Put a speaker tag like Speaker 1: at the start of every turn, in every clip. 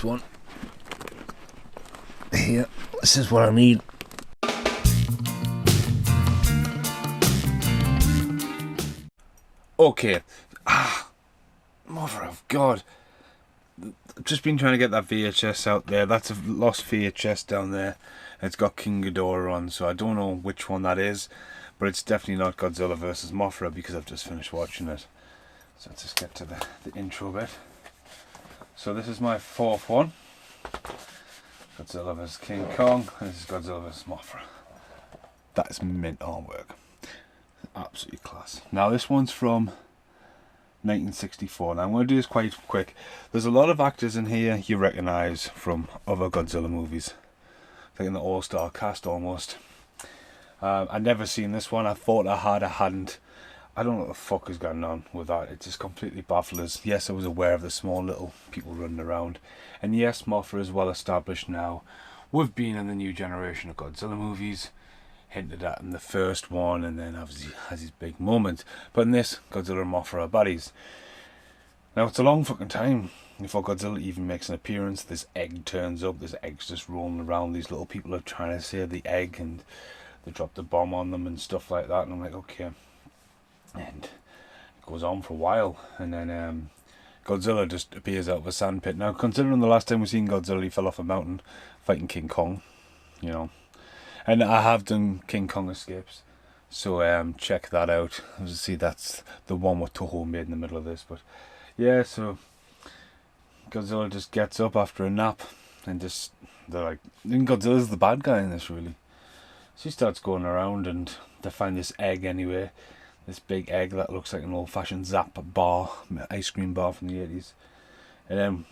Speaker 1: this one. Here, this is what I need. Okay. Mother of God. I've just been trying to get that VHS out there. That's a lost VHS down there. It's got King Ghidorah on, so I don't know which one that is. But it's definitely not Godzilla vs. Morthra because I've just finished watching it. So let's just get to the intro bit. So this is my fourth one. Godzilla vs. King Kong. And this is Godzilla vs. Morthra. That is mint artwork. Absolutely class. Now this one's from 1964. Now I'm going to do this quite quick. There's a lot of actors in here you recognise from other Godzilla movies. Like in the all-star cast almost. I'd never seen this one. I thought I hadn't. I don't know what the fuck is going on with that. It just completely baffles us. Yes, I was aware of the small little people running around. And yes, Morthra is well established now. We've been in the new generation of Godzilla movies. Hinted at in the first one, and then obviously has his big moment. But in this, Godzilla and Morthra are buddies. Now it's a long fucking time before Godzilla even makes an appearance. This egg turns up, this egg's just rolling around. These little people are trying to save the egg, and they drop the bomb on them and stuff like that. And I'm like, okay. And it goes on for a while, and then Godzilla just appears out of a sand pit. Now, considering the last time we seen Godzilla, he fell off a mountain fighting King Kong, you know. And I have done King Kong Escapes, so check that out. As you see, that's the one what Toho made in the middle of this. But yeah, so Godzilla just gets up after a nap, and just they're like, Godzilla's the bad guy in this, really. So he starts going around, and they find this egg anyway. This big egg that looks like an old-fashioned Zap bar, ice cream bar from the 80s. And then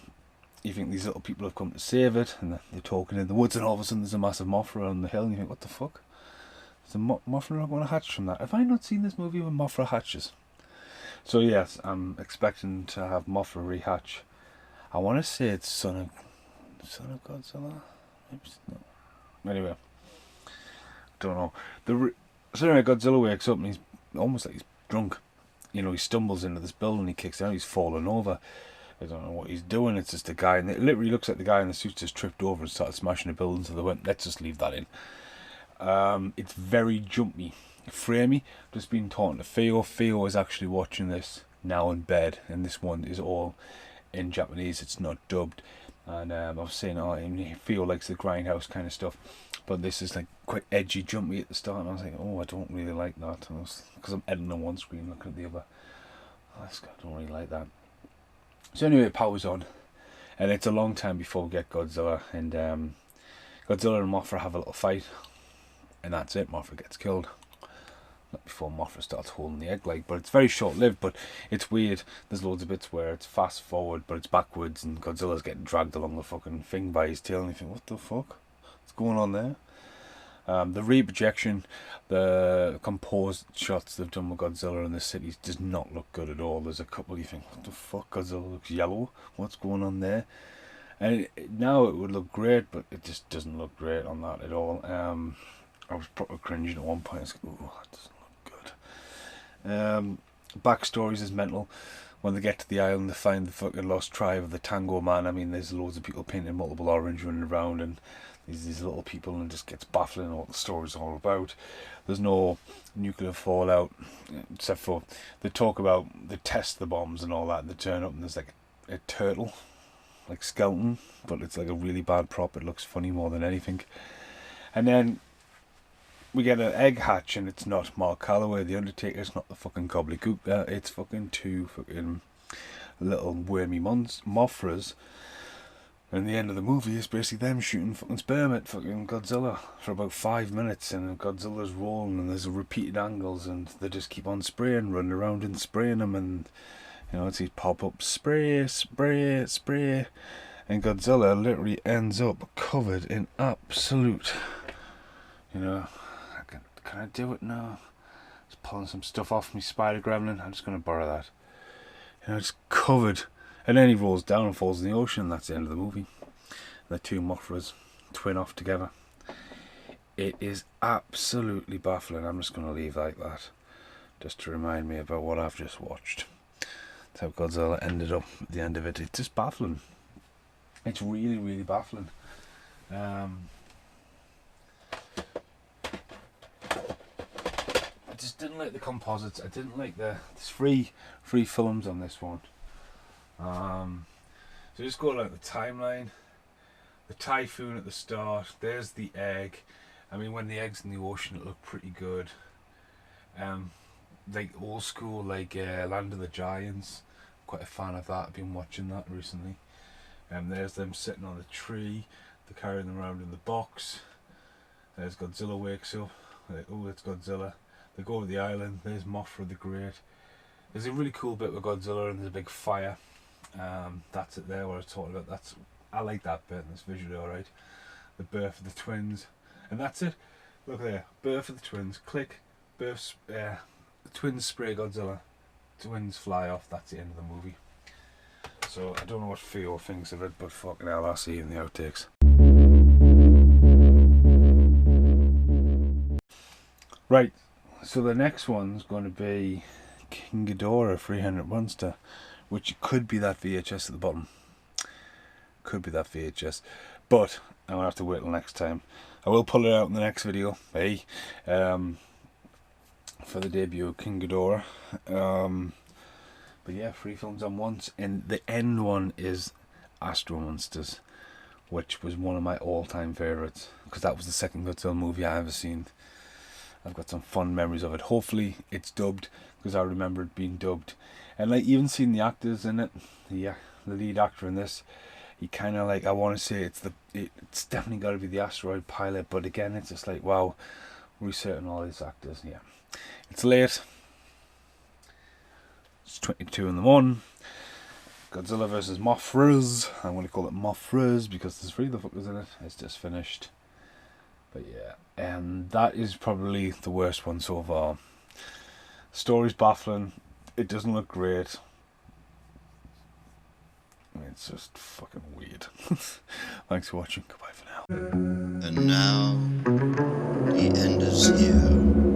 Speaker 1: you think these little people have come to save it, and they're talking in the woods, and all of a sudden there's a massive Morthra on the hill, and you think, what the fuck? Is the Morthra not going to hatch from that? Have I not seen this movie when Morthra hatches? So yes, I'm expecting to have Morthra rehatch. I want to say it's Son of Godzilla? Maybe it's not. Anyway. Don't know. So anyway, Godzilla wakes up and he's almost like he's drunk. You know, he stumbles into this building, he kicks out, he's fallen over. I don't know what he's doing. It's just a guy, and it literally looks like the guy in the suit just tripped over and started smashing the building, so they went, let's just leave that in. It's very jumpy, framey. Just been talking to Theo. Theo is actually watching this now in bed, and this one is all in Japanese, it's not dubbed. And I was saying, Theo likes the grindhouse kind of stuff, but this is like quite edgy, jumpy at the start, and I was like, oh, I don't really like that, because I'm editing on one screen, looking at the other. I don't really like that. So anyway, it powers on, and it's a long time before we get Godzilla, and Godzilla and Morthra have a little fight, and that's it. Morthra gets killed. Not before Morthra starts holding the egg, like, but it's very short-lived, but it's weird. There's loads of bits where it's fast-forward, but it's backwards, and Godzilla's getting dragged along the fucking thing by his tail, and you think, what the fuck? What's going on there? The reprojection, the composed shots they've done with Godzilla in the cities does not look good at all. There's a couple you think, what the fuck, Godzilla looks yellow, what's going on there? And now it would look great, but it just doesn't look great on that at all. I was proper cringing at one point. I was like, ooh, that doesn't look good. Backstories is mental. When they get to the island, they find the fucking lost tribe of the Tango Man. I mean, there's loads of people painting multiple orange running around, and these little people, and it just gets baffling what the story's all about. There's no nuclear fallout, except for they talk about, they test the bombs and all that, and they turn up and there's like a turtle, like skeleton, but it's like a really bad prop. It looks funny more than anything. And then we get an egg hatch, and it's not Mark Calloway, the Undertaker. It's not the fucking gobbledygook. It's fucking two fucking little wormy Mothras. And the end of the movie is basically them shooting fucking sperm at fucking Godzilla for about 5 minutes, and Godzilla's rolling, and there's repeated angles, and they just keep on spraying, running around and spraying them, and you know, it's these pop-up spray, spray, spray, and Godzilla literally ends up covered in absolute, you know, can I do it now? Just pulling some stuff off me spider gremlin. I'm just going to borrow that. You know, it's covered. And then he rolls down and falls in the ocean, and that's the end of the movie. The two Mothras twin off together. It is absolutely baffling. I'm just going to leave like that, just to remind me about what I've just watched. That's how Godzilla ended up at the end of it. It's just baffling. It's really, really baffling. I just didn't like the composites. I didn't like there's three films on this one. So just go like the timeline. The typhoon at the start. There's the egg. I mean, when the egg's in the ocean, it looked pretty good. Like old school, like Land of the Giants. Quite a fan of that. I've been watching that recently. There's them sitting on the tree. They're carrying them around in the box. There's Godzilla wakes up. Like, oh, it's Godzilla. They go over the island. There's Morthra the Great. There's a really cool bit with Godzilla and there's a big fire. That's it there. What I was talking about. I like that bit. And it's visually alright. The birth of the twins, and that's it. Look there. Birth of the twins. Click. Birth. The twins spray Godzilla. Twins fly off. That's the end of the movie. So I don't know what Theo thinks of it, but fucking hell, I'll see you in the outtakes. Right, so the next one's going to be King Ghidorah 300 Monster, which could be that VHS at the bottom. Could be that VHS, but I'm going to have to wait till next time. I will pull it out in the next video, hey, for the debut of King Ghidorah. But yeah, 3 films on once, and the end one is Astro Monsters, which was one of my all-time favourites, because that was the second Godzilla movie I ever seen. I've got some fond memories of it. Hopefully it's dubbed, because I remember it being dubbed. And like, even seeing the actors in it, the lead actor in this, he kind of like, I want to say it's definitely got to be the asteroid pilot, but again, it's just like, wow, researching all these actors. Yeah, it's late. It's 22 in the morning. Godzilla vs. Morthras. I'm going to call it Morthras because there's 3 fuckers in it. It's just finished. But yeah, and that is probably the worst one so far. Story's baffling. It doesn't look great. I mean, it's just fucking weird. Thanks for watching. Goodbye for now.
Speaker 2: And now, the end is here.